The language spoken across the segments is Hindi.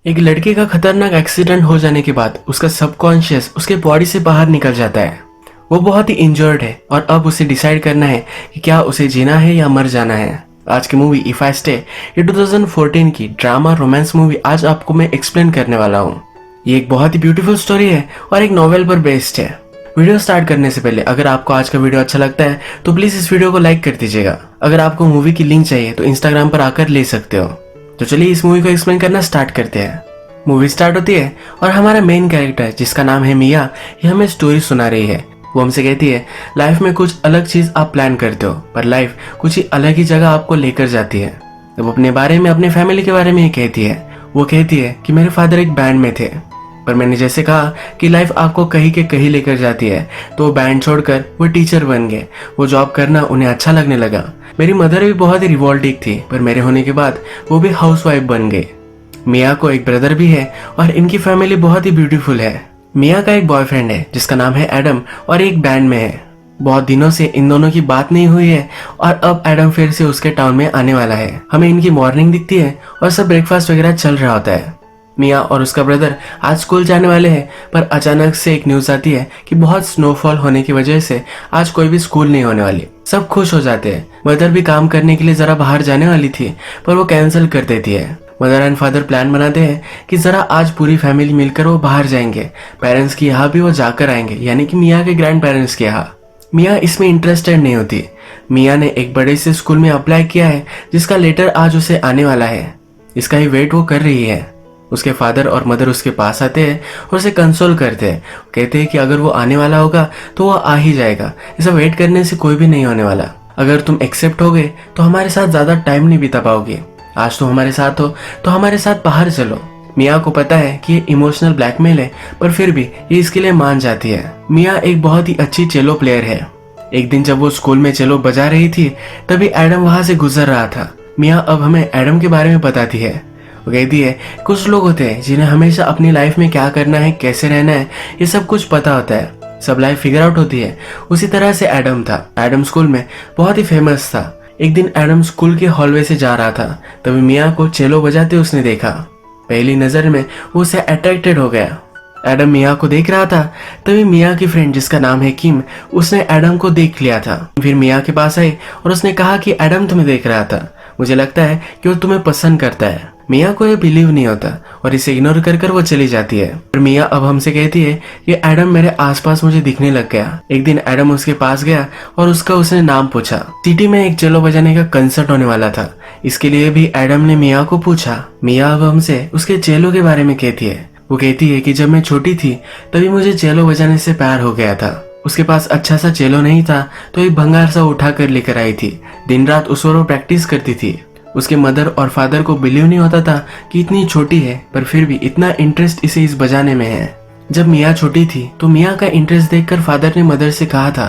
एक लड़के का खतरनाक एक्सीडेंट हो जाने के बाद उसका सबकॉन्शियस उसके बॉडी से बाहर निकल जाता है। वो बहुत ही इंजर्ड है और अब उसे डिसाइड करना है कि क्या उसे जीना है या मर जाना है। आज की मूवी इफ आई स्टे ये 2014 की ड्रामा रोमांस मूवी आज आपको मैं एक्सप्लेन करने वाला हूँ। ये एक बहुत ही ब्यूटीफुल स्टोरी है और एक नॉवेल पर बेस्ड है। वीडियो स्टार्ट करने से पहले अगर आपको आज का वीडियो अच्छा लगता है तो प्लीज इस वीडियो को लाइक कर दीजिएगा। अगर आपको मूवी की लिंक चाहिए तो इंस्टाग्राम पर आकर ले सकते हो। तो चलिए इस मूवी को एक्सप्लेन करना स्टार्ट करते हैं। मूवी स्टार्ट होती है और हमारा मेन कैरेक्टर जिसका नाम है मिया ये हमें स्टोरी सुना रही है। वो हमसे कहती है लाइफ में कुछ अलग चीज आप प्लान करते हो पर लाइफ कुछ ही अलग ही जगह आपको लेकर जाती है। वो अपने बारे में अपने फैमिली के बारे में ही कहती है। वो कहती है कि मेरे फादर एक बैंड में थे पर मैंने जैसे कहा कि लाइफ आपको कहीं के कहीं लेकर जाती है तो वो बैंड छोड़कर वो टीचर बन गए। वो जॉब करना उन्हें अच्छा लगने लगा। मेरी मदर भी बहुत ही रिवॉल्टिक थी पर मेरे होने के बाद वो भी हाउसवाइफ बन गई। मिया को एक ब्रदर भी है और इनकी फैमिली बहुत ही ब्यूटीफुल है। मिया का एक बॉयफ्रेंड है जिसका नाम है एडम और एक बैंड में है। बहुत दिनों से इन दोनों की बात नहीं हुई है और अब एडम फिर से उसके टाउन में आने वाला है। हमें इनकी मॉर्निंग दिखती है और सब ब्रेकफास्ट वगैरह चल रहा होता है। मिया और उसका ब्रदर आज स्कूल जाने वाले हैं पर अचानक से एक न्यूज आती है कि बहुत स्नोफॉल होने की वजह से आज कोई भी स्कूल नहीं होने वाली। सब खुश हो जाते हैं। मदर भी काम करने के लिए जरा बाहर जाने वाली थी पर वो कैंसिल कर देती है। मदर एंड फादर प्लान बनाते हैं कि जरा आज पूरी फैमिली मिलकर वो बाहर जाएंगे। पेरेंट्स की यहाँ भी वो जाकर आएंगे यानी कि मिया के ग्रैंड पेरेंट्स के यहाँ। मिया इसमें इंटरेस्टेड नहीं होती। मिया ने एक बड़े से स्कूल में अप्लाई किया है जिसका लेटर आज उसे आने वाला है। इसका ही वेट वो कर रही है। उसके फादर और मदर उसके पास आते हैं और उसे कंसोल करते हैं। कहते हैं कि अगर वो आने वाला होगा तो वो आ ही जाएगा। ऐसा वेट करने से कोई भी नहीं होने वाला। अगर तुम एक्सेप्ट हो गए तो हमारे साथ ज्यादा टाइम नहीं बिता पाओगे। आज तो हमारे साथ हो तो हमारे साथ बाहर चलो। मिया को पता है कि ये इमोशनल ब्लैकमेल है पर फिर भी ये इसके लिए मान जाती है। मिया एक बहुत ही अच्छी चेलो प्लेयर है। एक दिन जब वो स्कूल में चेलो बजा रही थी तभी एडम वहां से गुजर रहा था। मिया अब हमें एडम के बारे में बताती है। वो कहती है कुछ लोग होते हैं जिन्हें हमेशा अपनी लाइफ में क्या करना है कैसे रहना है ये सब कुछ पता होता है। सब लाइफ फिगर आउट होती है। उसी तरह से एडम था। एडम स्कूल में बहुत ही फेमस था। एक दिन एडम स्कूल के हॉलवे से जा रहा था तभी मिया को चेलो बजाते उसने देखा। पहली नजर में वो उससे अट्रैक्टेड हो गया। एडम मिया को देख रहा था तभी मिया की फ्रेंड जिसका नाम है किम उसने एडम को देख लिया था। फिर मिया के पास आई और उसने कहा कि एडम तुम्हें देख रहा था। मुझे लगता है कि वो तुम्हें पसंद करता है। मिया को ये बिलीव नहीं होता और इसे इग्नोर कर कर वो चली जाती है। और मिया अब हमसे कहती है कि एडम मेरे आसपास मुझे दिखने लग गया। एक दिन एडम उसके पास गया और उसका उसने नाम पूछा। सिटी में एक चेलो बजाने का कंसर्ट होने वाला था। इसके लिए भी एडम ने मिया को पूछा। मिया अब हमसे उसके चेलो के बारे में कहती है। वो कहती है कि जब मैं छोटी थी तभी मुझे चेलो बजाने से प्यार हो गया था। उसके पास अच्छा सा चेलो नहीं था तो एक भंगार सा उठा कर लेकर आई थी। दिन रात उस पर वो प्रैक्टिस करती थी। उसके मदर और फादर को बिलीव नहीं होता था कि इतनी छोटी है पर फिर भी इतना इंटरेस्ट इसे इस बजाने में है। जब मिया छोटी थी तो मिया का इंटरेस्ट देखकर फादर ने मदर से कहा था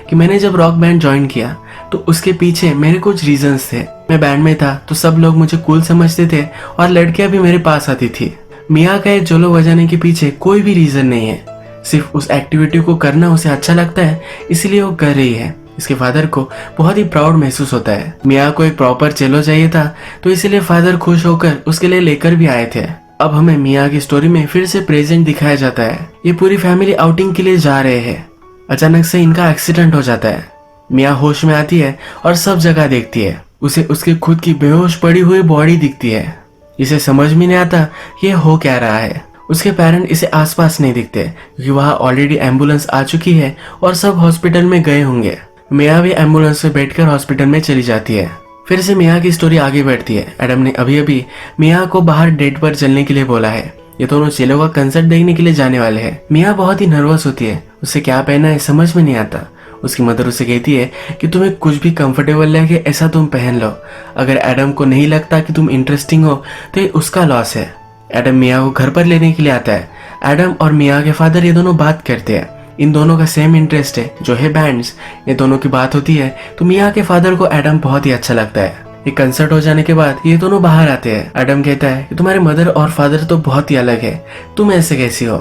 कि मैंने जब रॉक बैंड ज्वाइन किया तो उसके पीछे मेरे कुछ रीजंस थे। मैं बैंड में था तो सब लोग मुझे कूल समझते थे और लड़कियां भी मेरे पास आती थी। मिया का ये चेलो बजाने के पीछे कोई भी रीजन नहीं है। सिर्फ उस एक्टिविटी को करना उसे अच्छा लगता है इसलिए वो कर रही है। इसके फादर को बहुत ही प्राउड महसूस होता है। मिया को एक प्रॉपर चेलो चाहिए था तो इसलिए फादर खुश होकर उसके लिए लेकर भी आए थे। अब हमें मिया की स्टोरी में फिर से प्रेजेंट दिखाया जाता है। ये पूरी फैमिली आउटिंग के लिए जा रहे हैं। अचानक से इनका एक्सीडेंट हो जाता है। मिया होश में आती है और सब जगह देखती है। उसे उसकी खुद की बेहोश पड़ी हुई बॉडी दिखती है। इसे समझ में नहीं आता ये हो क्या रहा है। उसके पेरेंट इसे आसपास नहीं दिखते क्योंकि वहाँ ऑलरेडी एम्बुलेंस आ चुकी है और सब हॉस्पिटल में गए होंगे। मिया भी एम्बुलेंस में बैठकर हॉस्पिटल में चली जाती है। फिर से मिया की स्टोरी आगे बढ़ती है। एडम ने अभी अभी मिया को बाहर डेट पर चलने के लिए बोला है। ये दोनों चेलो का कंसर्ट देखने के लिए जाने वाले हैं। मिया बहुत ही नर्वस होती है। उसे क्या पहना है समझ में नहीं आता। उसकी मदर उसे कहती है कि तुम्हें कुछ भी कंफर्टेबल लगे ऐसा तुम पहन लो। अगर एडम को नहीं लगता कि तुम इंटरेस्टिंग हो तो ये उसका लॉस है। एडम मिया को घर पर लेने के लिए आता है। एडम और मिया के फादर ये दोनों बात करते हैं। इन दोनों का सेम इंटरेस्ट है जो है बैंड्स। ये दोनों की बात होती है तो मिया के फादर को एडम बहुत ही अच्छा लगता है। एक कंसर्ट हो जाने के बाद ये दोनों बाहर आते हैं। एडम कहता है कि तुम्हारे मदर और फादर तो बहुत ही अलग है, तुम ऐसे कैसी हो।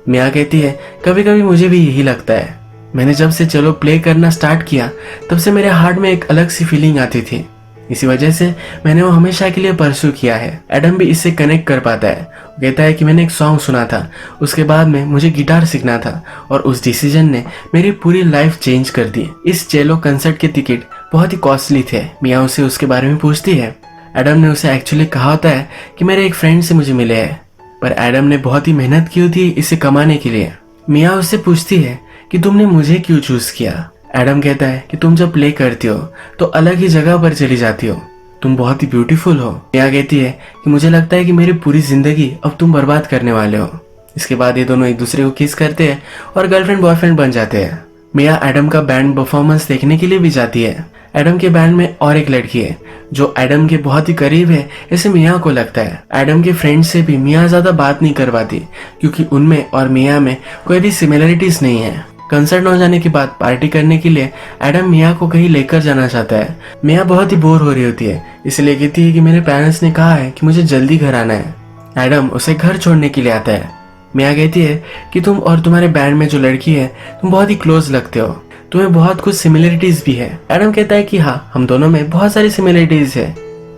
मिया कहती है कभी कभी मुझे भी यही लगता है। मैंने जब से चलो प्ले करना स्टार्ट किया तब से मेरे हार्ट में एक अलग सी फीलिंग आती थी। इसी वजह से मैंने वो हमेशा के लिए परस्यू किया है। एडम भी इससे कनेक्ट कर पाता है। वो कहता है कि मैंने एक सॉन्ग सुना था, उसके बाद में मुझे गिटार सीखना था और उस डिसीजन ने मेरी पूरी लाइफ चेंज कर दी। इस चेलो कंसर्ट के टिकट बहुत ही कॉस्टली थे। मिया उसे उसके बारे में पूछती है। एडम ने उसे एक्चुअली कहा होता है कि मेरे एक फ्रेंड से मुझे मिले हैं, पर एडम ने बहुत ही मेहनत की होती है इसे कमाने के लिए। मिया उससे पूछती है कि तुमने मुझे क्यों चूज किया। एडम कहता है कि तुम जब प्ले करती हो तो अलग ही जगह पर चली जाती हो, तुम बहुत ही ब्यूटीफुल हो। मिया कहती है कि मुझे लगता है कि मेरी पूरी जिंदगी अब तुम बर्बाद करने वाले हो। इसके बाद ये दोनों एक दूसरे को किस करते हैं और गर्लफ्रेंड बॉयफ्रेंड बन जाते हैं। मिया एडम का बैंड परफॉर्मेंस देखने के लिए भी जाती है। एडम के बैंड में और एक लड़की है जो एडम के बहुत ही करीब है, ऐसे मिया को लगता है। एडम के फ्रेंड से भी मिया ज्यादा बात नहीं कर पाती क्योंकि उनमें और मिया में कोई भी सिमिलरिटीज नहीं है। कंसर्ट हो जाने के बाद पार्टी करने के लिए एडम मिया को कहीं लेकर जाना चाहता है। मिया बहुत ही बोर हो रही होती है, इसलिए कहती है कि मेरे पेरेंट्स ने कहा है कि मुझे जल्दी घर आना है। एडम उसे घर छोड़ने के लिए आता है। मिया कहती है कि तुम और तुम्हारे बैंड में जो लड़की है तुम बहुत ही क्लोज लगते हो, तुम्हें बहुत कुछ सिमिलरिटीज भी है। एडम कहता है कि हाँ, हम दोनों में बहुत सारी सिमिलरिटीज है,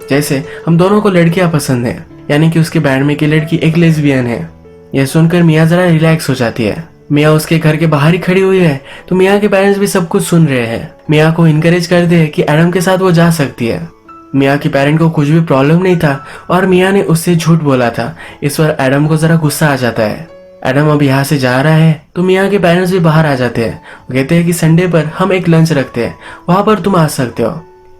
जैसे हम दोनों को लड़कियां पसंद है, यानी कि उसके बैंड में की लड़की एक लेस्बियन है। यह सुनकर मिया जरा रिलैक्स हो जाती है। मिया उसके घर के बाहर ही खड़ी हुई है तो मिया के पेरेंट्स भी सब कुछ सुन रहे हैं। मिया को इनकरेज करते हैं कि एडम के साथ वो जा सकती है। मिया के पेरेंट को कुछ भी प्रॉब्लम नहीं था और मिया ने उससे झूठ बोला था। इस पर एडम को जरा गुस्सा आ जाता है। एडम अब यहाँ से जा रहा है तो मिया के पेरेंट्स भी बाहर आ जाते हैं। वो कहते हैं कि संडे पर हम एक लंच रखते हैं, वहां पर तुम आ सकते हो।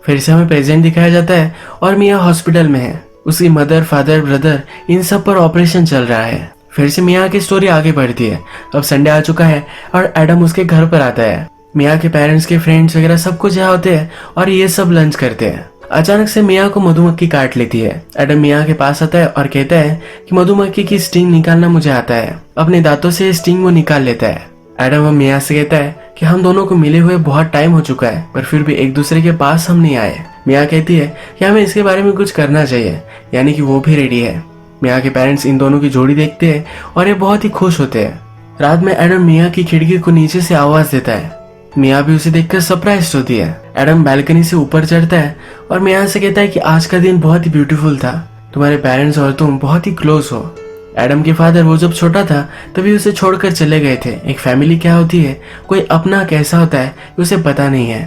फिर से हमें प्रेजेंट दिखाया जाता है और मिया हॉस्पिटल में है। उसकी मदर, फादर, ब्रदर इन सब पर ऑपरेशन चल रहा है। फिर से मिया की स्टोरी आगे बढ़ती है। अब संडे आ चुका है और एडम उसके घर पर आता है। मिया के पेरेंट्स के फ्रेंड्स वगैरह सब कुछ यहाँ होते हैं और ये सब लंच करते हैं। अचानक से मिया को मधुमक्खी काट लेती है। एडम मिया के पास आता है और कहता है कि मधुमक्खी की स्टिंग निकालना मुझे आता है। अपने दांतों से स्टिंग वो निकाल लेता है। एडम अब मिया से कहता है कि हम दोनों को मिले हुए बहुत टाइम हो चुका है, पर फिर भी एक दूसरे के पास हम नहीं आए। मिया कहती है कि हमें इसके बारे में कुछ करना चाहिए, यानी कि वो भी रेडी है। मिया के पेरेंट्स इन दोनों की जोड़ी देखते हैं और ये बहुत ही खुश होते हैं। रात में एडम मिया की खिड़की को नीचे से आवाज देता है। मिया भी उसे देखकर सरप्राइज होती है। एडम बालकनी से ऊपर चढ़ता है और मिया से कहता है कि आज का दिन बहुत ही ब्यूटीफुल था, तुम्हारे पेरेंट्स और तुम बहुत ही क्लोज हो। एडम के फादर वो जब छोटा था तभी उसे छोड़कर चले गए थे। एक फैमिली क्या होती है, कोई अपना कैसा होता है उसे पता नहीं है।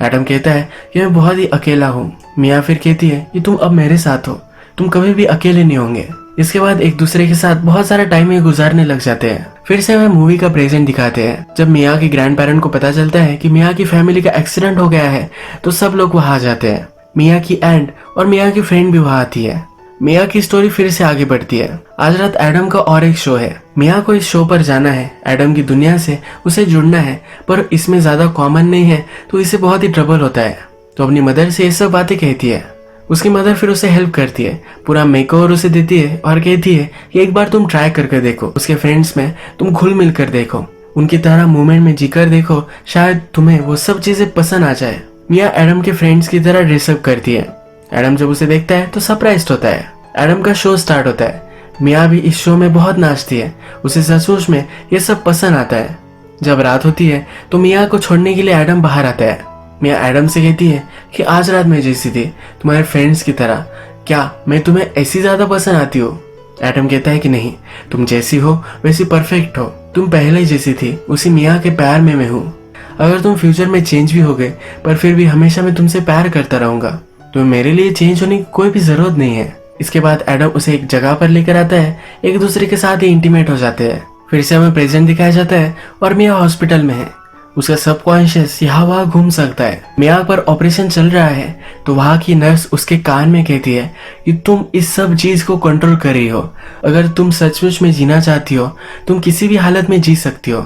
एडम कहता है कि मैं बहुत ही अकेला हूँ। मिया फिर कहती है कि तुम अब मेरे साथ हो, तुम कभी भी अकेले नहीं होंगे। इसके बाद एक दूसरे के साथ बहुत सारा टाइम ये गुजारने लग जाते हैं। फिर से हमें मूवी का प्रेजेंट दिखाते हैं। जब मिया के ग्रैंड पेरेंट को पता चलता है कि मिया की फैमिली का एक्सीडेंट हो गया है तो सब लोग वहां आ जाते हैं। मिया की एंट और मिया की फ्रेंड भी वहां आती है। मिया की स्टोरी फिर से आगे बढ़ती है। आज रात एडम का और एक शो है। मिया को इस शो पर जाना है, एडम की दुनिया से उसे जुड़ना है, पर इसमें ज्यादा कॉमन नहीं है तो इसे बहुत ही ट्रबल होता है। तो अपनी मदर से ये सब बातें कहती है। उसकी मदर फिर उसे हेल्प करती है, पूरा मेकओवर उसे देती है और कहती है कि एक बार तुम ट्राई करके देखो, उसके फ्रेंड्स में तुम घुल मिल कर देखो, उनकी तरह मूवमेंट में जीकर देखो, शायद तुम्हें वो सब चीजें पसंद आ जाए। मिया एडम के फ्रेंड्स की तरह ड्रेसअप करती है। एडम जब उसे देखता है तो सरप्राइज होता है। एडम का शो स्टार्ट होता है। मिया भी इस शो में बहुत नाचती है, उसे सचमुच में ये सब पसंद आता है। जब रात होती है तो मिया को छोड़ने के लिए एडम बाहर आता है। मिया एडम से कहती है कि आज रात मैं जैसी थी तुम्हारे फ्रेंड्स की तरह, क्या मैं तुम्हें ऐसी ज्यादा पसंद आती हूँ? एडम कहता है कि नहीं, तुम जैसी हो वैसी परफेक्ट हो, तुम पहले ही जैसी थी उसी मिया के प्यार में मैं हूँ। अगर तुम फ्यूचर में चेंज भी हो गए पर फिर भी हमेशा मैं तुमसे प्यार करता रहूंगा, तुम्हें मेरे लिए चेंज होने की कोई भी जरूरत नहीं है। इसके बाद एडम उसे एक जगह पर लेकर आता है, एक दूसरे के साथ ही इंटीमेट हो जाते हैं। फिर से हमें प्रेजेंट दिखाया जाता है और मिया हॉस्पिटल में है। उसका सबकॉन्शियस यहाँ वहाँ घूम सकता है। मिया पर ऑपरेशन चल रहा है तो वहाँ की नर्स उसके कान में कहती है कि तुम इस सब चीज को कंट्रोल कर रही हो, अगर तुम सचमुच में जीना चाहती हो तुम किसी भी हालत में जी सकती हो।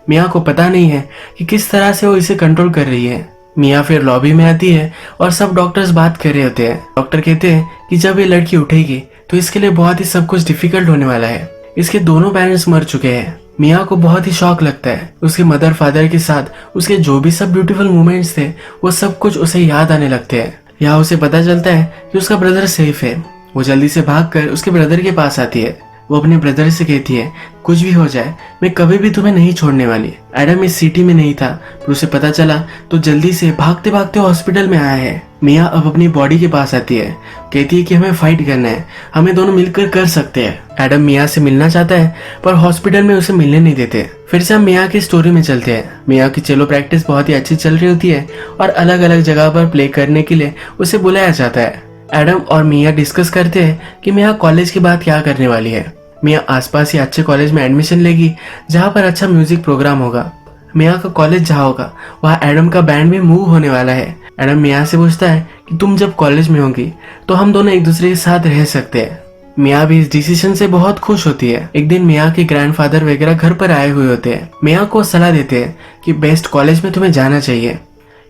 मिया को पता नहीं है कि किस तरह से वो इसे कंट्रोल कर रही है। मिया फिर लॉबी में आती है और सब डॉक्टर्स बात कर रहे होते हैं। डॉक्टर कहते हैं कि जब ये लड़की उठेगी तो इसके लिए बहुत ही सब कुछ डिफिकल्ट होने वाला है। इसके दोनों पेरेंट्स मर चुके हैं। मिया को बहुत ही शॉक लगता है। उसके मदर फादर के साथ उसके जो भी सब ब्यूटीफुल मोमेंट्स थे वो सब कुछ उसे याद आने लगते हैं। यहाँ उसे पता चलता है कि उसका ब्रदर सेफ है। वो जल्दी से भागकर उसके ब्रदर के पास आती है। वो अपने ब्रदर से कहती है, कुछ भी हो जाए मैं कभी भी तुम्हें नहीं छोड़ने वाली। एडम इस सिटी में नहीं था, पर उसे पता चला तो जल्दी से भागते भागते हॉस्पिटल में आया है। मिया अब अपनी बॉडी के पास आती है, कहती है कि हमें फाइट करना है, हमें दोनों मिलकर कर सकते हैं। एडम मिया से मिलना चाहता है पर हॉस्पिटल में उसे मिलने नहीं देते। फिर से हम मिया की स्टोरी में चलते हैं। मिया की चेलो प्रैक्टिस बहुत ही अच्छी चल रही होती है और अलग अलग जगह पर प्ले करने के लिए उसे बुलाया जाता है। एडम और मिया डिस्कस करते हैं कि मिया कॉलेज के बाद क्या करने वाली है। मिया आसपास ही अच्छे कॉलेज में एडमिशन लेगी जहाँ पर अच्छा म्यूजिक प्रोग्राम होगा। मिया का कॉलेज जहाँ होगा वहाँ एडम का बैंड भी मूव होने वाला है। एडम मिया से पूछता है कि तुम जब कॉलेज में होगी तो हम दोनों एक दूसरे के साथ रह सकते हैं। मिया भी इस डिसीजन से बहुत खुश होती है। एक दिन मिया के ग्रैंडफादर वगैरह घर पर आए हुए होते हैं। मिया को सलाह देते हैं कि बेस्ट कॉलेज में तुम्हें जाना चाहिए।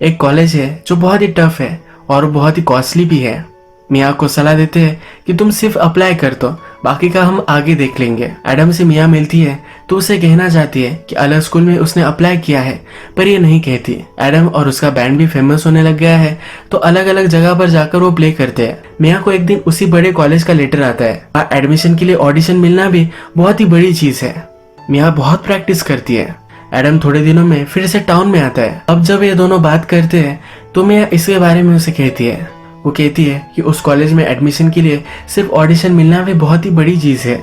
एक कॉलेज है जो बहुत ही टफ है और बहुत ही कॉस्टली भी है। मिया को सलाह देते हैं कि तुम सिर्फ अप्लाई कर दो, बाकी का हम आगे देख लेंगे। एडम से मिया मिलती है तो उसे कहना चाहती है कि अलग स्कूल में उसने अप्लाई किया है, पर ये नहीं कहती। एडम और उसका बैंड भी फेमस होने लग गया है तो अलग अलग जगह पर जाकर वो प्ले करते हैं। मिया को एक दिन उसी बड़े कॉलेज का लेटर आता है। एडमिशन के लिए ऑडिशन मिलना भी बहुत ही बड़ी चीज है। मिया बहुत प्रैक्टिस करती है। एडम थोड़े दिनों में फिर से टाउन में आता है। अब जब ये दोनों बात करते हैं तो मिया इसके बारे में उसे कहती है। वो कहती है कि उस कॉलेज में एडमिशन के लिए सिर्फ ऑडिशन मिलना भी बहुत ही बड़ी चीज है।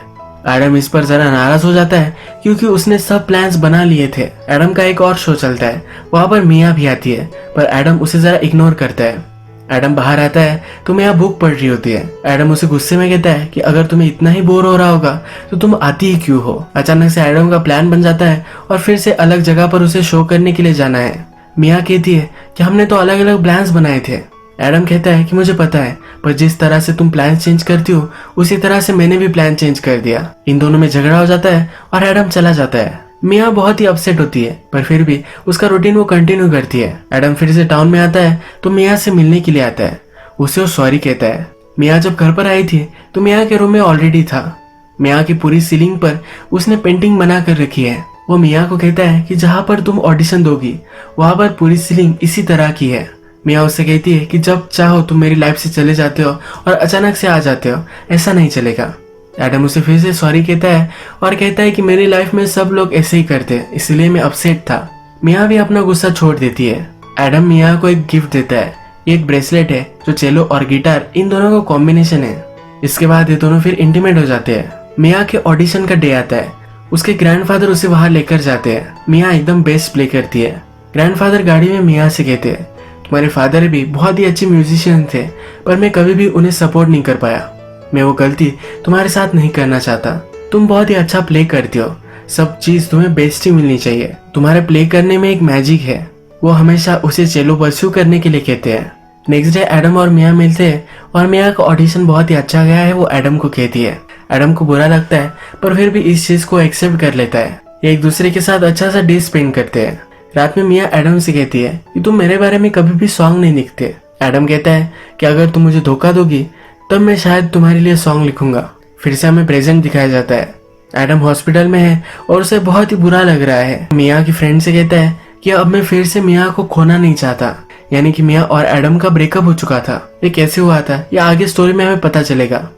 एडम इस पर जरा नाराज हो जाता है क्योंकि उसने सब प्लान्स बना लिए थे। एडम का एक और शो चलता है, वहां पर मिया भी आती है पर एडम उसे जरा इग्नोर करता है। एडम बाहर आता है तो मिया बुक पढ़ रही होती है। एडम उसे गुस्से में कहता है कि अगर तुम्हें इतना ही बोर हो रहा होगा तो तुम आती ही क्यों हो। अचानक से एडम का प्लान बन जाता है और फिर से अलग जगह पर उसे शो करने के लिए जाना है। मिया कहती है कि हमने तो अलग अलग प्लान्स बनाए थे। एडम कहता है कि मुझे पता है, पर जिस तरह से तुम प्लान चेंज करती हो उसी तरह से मैंने भी प्लान चेंज कर दिया। इन दोनों में झगड़ा हो जाता है और एडम चला जाता है। मिया बहुत ही अपसेट होती है पर फिर भी उसका रूटीन वो कंटिन्यू करती है। एडम फिर से टाउन में आता है तो मिया से मिलने के लिए आता है। उसे वो सॉरी कहता है। मिया जब घर पर आई थी तो मिया के रूम में ऑलरेडी था। मिया की पूरी सीलिंग पर उसने पेंटिंग बना कर रखी है। वो मिया को कहता है कि जहाँ पर तुम ऑडिशन दोगी वहां पर पूरी सीलिंग इसी तरह की है। मिया उससे कहती है कि जब चाहो तुम मेरी लाइफ से चले जाते हो और अचानक से आ जाते हो, ऐसा नहीं चलेगा। एडम उसे फिर से सॉरी कहता है और कहता है कि मेरी लाइफ में सब लोग ऐसे ही करते हैं, इसलिए मैं अपसेट था। मिया भी अपना गुस्सा छोड़ देती है। एडम मिया को एक गिफ्ट देता है। ये एक ब्रेसलेट है जो चेलो और गिटार इन दोनों का कॉम्बिनेशन है। इसके बाद ये दोनों फिर इंटीमेट हो जाते हैं। मिया के ऑडिशन का डे आता है। उसके ग्रैंडफादर उसे वहां लेकर जाते हैं। मिया एकदम बेस्ट प्ले करती है। ग्रैंडफादर गाड़ी में मिया से कहते हैं, तुम्हारे फादर भी बहुत ही अच्छे म्यूजिशियन थे पर मैं कभी भी उन्हें सपोर्ट नहीं कर पाया। मैं वो गलती तुम्हारे साथ नहीं करना चाहता। तुम बहुत ही अच्छा प्ले करती हो, सब चीज तुम्हें बेस्ट ही मिलनी चाहिए। तुम्हारे प्ले करने में एक मैजिक है। वो हमेशा उसे चेलो परस्यू करने के लिए कहते हैं। नेक्स्ट डे एडम और मिया मिलते हैं और मिया का ऑडिशन बहुत ही अच्छा गया है वो एडम को कहती है। एडम को बुरा लगता है पर फिर भी इस चीज को एक्सेप्ट कर लेता है। ये एक दूसरे के साथ अच्छा सा डे स्पेंड करते हैं। रात में मिया एडम से कहती है कि तुम मेरे बारे में कभी भी सॉन्ग नहीं लिखते। एडम कहता है कि अगर तुम मुझे धोखा दोगी तब मैं शायद तुम्हारे लिए सॉन्ग लिखूंगा। फिर से हमें प्रेजेंट दिखाया जाता है। एडम हॉस्पिटल में है और उसे बहुत ही बुरा लग रहा है। मिया की फ्रेंड से कहता है कि अब मैं फिर से मिया को खोना नहीं चाहता। यानी कि मिया और एडम का ब्रेकअप हो चुका था। ये कैसे हुआ था ये आगे स्टोरी में हमें पता चलेगा।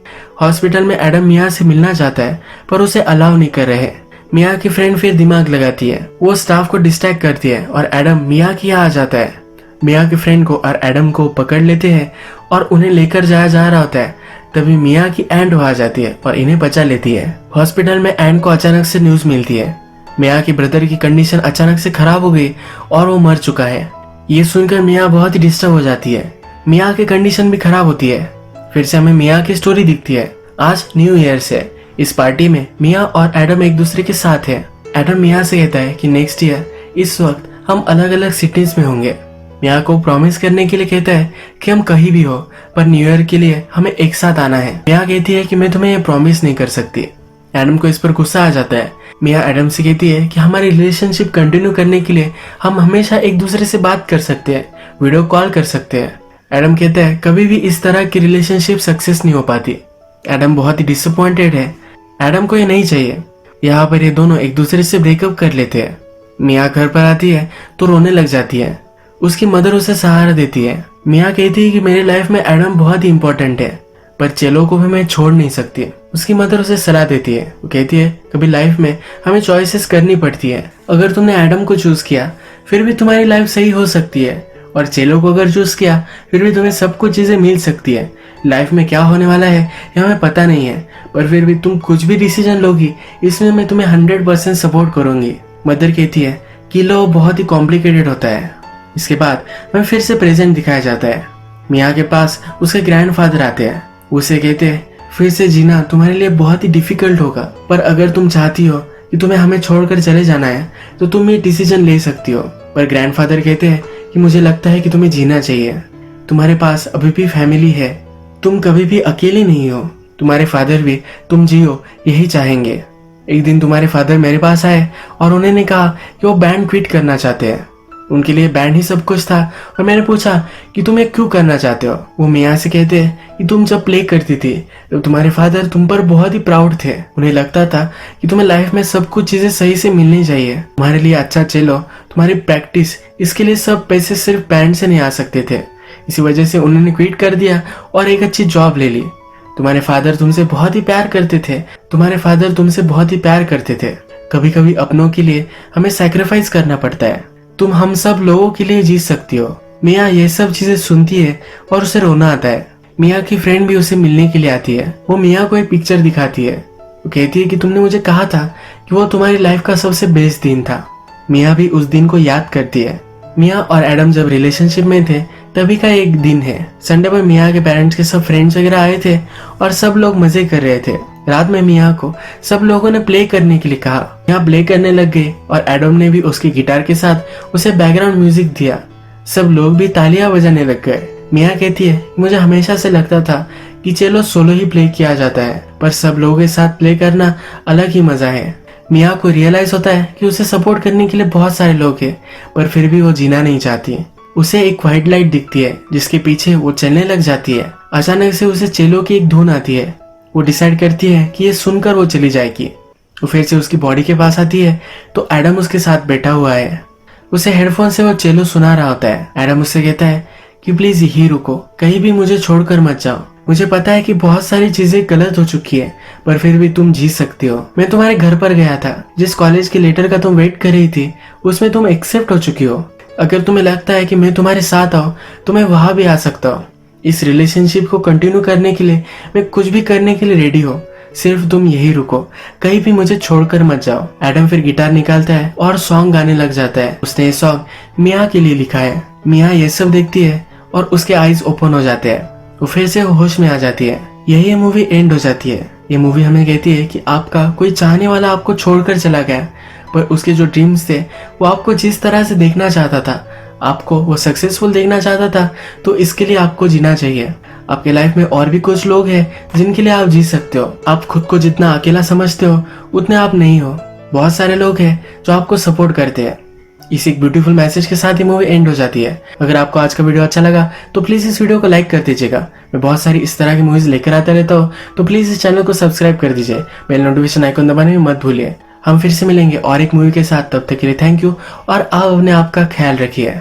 हॉस्पिटल में एडम मिया से मिलना चाहता है पर उसे अलाउ नहीं कर रहे। मिया की फ्रेंड फिर दिमाग लगाती है। वो स्टाफ को डिस्ट्रैक्ट करती है और एडम मिया के यहाँ आ जाता है। मिया की फ्रेंड को और एडम को पकड़ लेते हैं और उन्हें लेकर जाया जा रहा होता है। तभी मिया की एंट वहां जाती है और इन्हें बचा लेती है। हॉस्पिटल में एंट को अचानक से न्यूज मिलती है। मिया की ब्रदर की कंडीशन अचानक से खराब हो गई और वो मर चुका है। ये सुनकर मिया बहुत ही डिस्टर्ब हो जाती है। मिया की कंडीशन भी खराब होती है। फिर से हमें मिया की स्टोरी दिखती है। आज न्यू ईयर से इस पार्टी में मिया और एडम एक दूसरे के साथ है। एडम मिया से कहता है कि नेक्स्ट ईयर इस वक्त हम अलग अलग सिटीज में होंगे। मिया को प्रॉमिस करने के लिए कहता है कि हम कहीं भी हो पर न्यू ईयर के लिए हमें एक साथ आना है। मिया कहती है कि मैं तुम्हें ये प्रॉमिस नहीं कर सकती। एडम को इस पर गुस्सा आ जाता है। मिया एडम से कहती है कि हमारी रिलेशनशिप कंटिन्यू करने के लिए हम हमेशा एक दूसरे से बात कर सकते हैं, वीडियो कॉल कर सकते हैं। एडम कहता है कभी भी इस तरह की रिलेशनशिप सक्सेस नहीं हो पाती। एडम बहुत ही डिसअपॉइंटेड है। एडम को ये नहीं चाहिए। यहाँ पर ये दोनों एक दूसरे से ब्रेकअप कर लेते हैं। मिया घर पर आती है तो रोने लग जाती है। उसकी मदर उसे सहारा देती है। मिया कहती है कि मेरी लाइफ में एडम बहुत ही इंपॉर्टेंट है पर चेलो को भी मैं छोड़ नहीं सकती। उसकी मदर उसे सलाह देती है। वो कहती है कभी लाइफ में हमें चॉइसेस करनी पड़ती है। अगर तुमने एडम को चूज किया फिर भी तुम्हारी लाइफ सही हो सकती है, और चेलो को अगर चूज किया फिर भी तुम्हें सब कुछ चीजें मिल सकती है। लाइफ में क्या होने वाला है ये हमें पता नहीं है, पर फिर भी तुम कुछ भी डिसीजन लोगी इसमें मैं तुम्हें 100% सपोर्ट करूंगी। मदर कहती है कि लो बहुत ही कॉम्प्लिकेटेड होता है। इसके बाद हमें फिर से प्रेजेंट दिखाया जाता है। मिया के पास उसके ग्रैंडफादर आते हैं। उसे कहते हैं फिर से जीना तुम्हारे लिए बहुत ही डिफिकल्ट होगा, पर अगर तुम चाहती हो कि तुम्हें हमें छोड़कर चले जाना है तो तुम ये डिसीजन ले सकती हो। पर ग्रैंडफादर कहते हैं कि मुझे लगता है कि तुम्हें जीना चाहिए, तुम्हारे पास अभी भी फैमिली है, तुम कभी भी अकेली नहीं हो, तुम्हारे फादर भी तुम जियो यही चाहेंगे। एक दिन तुम्हारे फादर मेरे पास आए और उन्होंने कहा कि वो बैंड क्विट करना चाहते हैं। उनके लिए बैंड ही सब कुछ था, और मैंने पूछा कि तुम ये क्यों करना चाहते हो। वो मिया से कहते हैं कि तुम जब प्ले करती थी तो तुम्हारे फादर तुम पर बहुत ही प्राउड थे। उन्हें लगता था कि तुम्हें लाइफ में सब कुछ चीजें सही से मिलनी चाहिए, तुम्हारे लिए अच्छा चलो, तुम्हारी प्रैक्टिस, इसके लिए सब पैसे सिर्फ बैंड से नहीं आ सकते थे। इसी वजह से उन्होंने क्विट कर दिया और एक अच्छी जॉब ले ली। तुम्हारे फादर तुमसे बहुत ही प्यार करते थे, तुम्हारे फादर तुमसे बहुत ही प्यार करते थे। कभी कभी अपनों के लिए हमें सैक्रिफाइस करना पड़ता है, तुम हम सब लोगों के लिए जी सकती हो। मिया ये सब चीजें सुनती है और उसे रोना आता है। मिया की फ्रेंड भी उसे मिलने के लिए आती है। वो मिया को एक पिक्चर दिखाती है। वो कहती है कि तुमने मुझे कहा था कि वो तुम्हारी लाइफ का सबसे बेस्ट दिन था। मिया भी उस दिन को याद करती है। मिया और एडम जब रिलेशनशिप में थे तभी का एक दिन है। संडे में मिया के पेरेंट्स के सब फ्रेंड्स वगैरह आए थे और सब लोग मजे कर रहे थे। रात में मिया को सब लोगों ने प्ले करने के लिए कहा। मिया प्ले करने लग गए और एडम ने भी उसकी गिटार के साथ उसे बैकग्राउंड म्यूजिक दिया। सब लोग भी तालियां बजाने लग गए। मिया कहती है मुझे हमेशा से लगता था कि चलो सोलो ही प्ले किया जाता है, पर सब लोगों के साथ प्ले करना अलग ही मजा है। मिया को रियलाइज होता है कि उसे सपोर्ट करने के लिए बहुत सारे लोग हैं, पर फिर भी वो जीना नहीं चाहती। उसे एक व्हाइट लाइट दिखती है जिसके पीछे वो चलने लग जाती है। अचानक से उसे चेलो की एक धुन आती है। वो डिसाइड करती है कि ये सुनकर वो चली जाएगी। वो फिर से उसकी बॉडी के पास आती है तो एडम उसके साथ बैठा हुआ है। उसे हेडफोन से वो चेलो सुना रहा होता है। एडम उससे कहता है कि प्लीज यही रुको, कहीं भी मुझे छोड़कर मत जाओ। मुझे पता है कि बहुत सारी चीजें गलत हो चुकी है, पर फिर भी तुम जी सकती हो। मैं तुम्हारे घर पर गया था, जिस कॉलेज के लेटर का तुम वेट कर रही थी उसमें तुम एक्सेप्ट हो चुकी हो। अगर तुम्हें लगता है कि मैं तुम्हारे साथ आऊं तो मैं वहां भी आ सकता हूँ। इस रिलेशनशिप को कंटिन्यू करने के लिए मैं कुछ भी करने के लिए रेडी हूँ, सिर्फ तुम यही रुको, कहीं भी मुझे छोड़कर मत जाओ। एडम फिर गिटार निकालता है और सॉन्ग गाने लग जाता है। उसने ये सॉन्ग मिया के लिए लिखा है। मिया ये सब देखती है और उसके आईज ओपन हो जाते हैं। वो फिर से होश में आ जाती है। यही मूवी एंड हो जाती है। ये मूवी हमें कहती है कि आपका कोई चाहने वाला आपको छोड़कर चला गया, पर उसके जो ड्रीम्स थे वो आपको जिस तरह से देखना चाहता था, आपको वो सक्सेसफुल देखना चाहता था, तो इसके लिए आपको जीना चाहिए। आपके लाइफ में और भी कुछ लोग हैं जिनके लिए आप जी सकते हो। आप खुद को जितना अकेला समझते हो उतने आप नहीं हो। बहुत सारे लोग हैं जो आपको सपोर्ट करते हैं। इस एक ब्यूटीफुल मैसेज के साथ ही मूवी एंड हो जाती है। अगर आपको आज का वीडियो अच्छा लगा तो प्लीज इस वीडियो को लाइक कर दीजिएगा। मैं बहुत सारी इस तरह की मूवीज लेकर आता रहता हूँ, तो प्लीज इस चैनल को सब्सक्राइब कर दीजिए। बेल नोटिफिकेशन आइकन दबाने में मत भूलिए। हम फिर से मिलेंगे और एक मूवी के साथ, तब तक के लिए थैंक यू और आप अपने आप का ख्याल रखिए।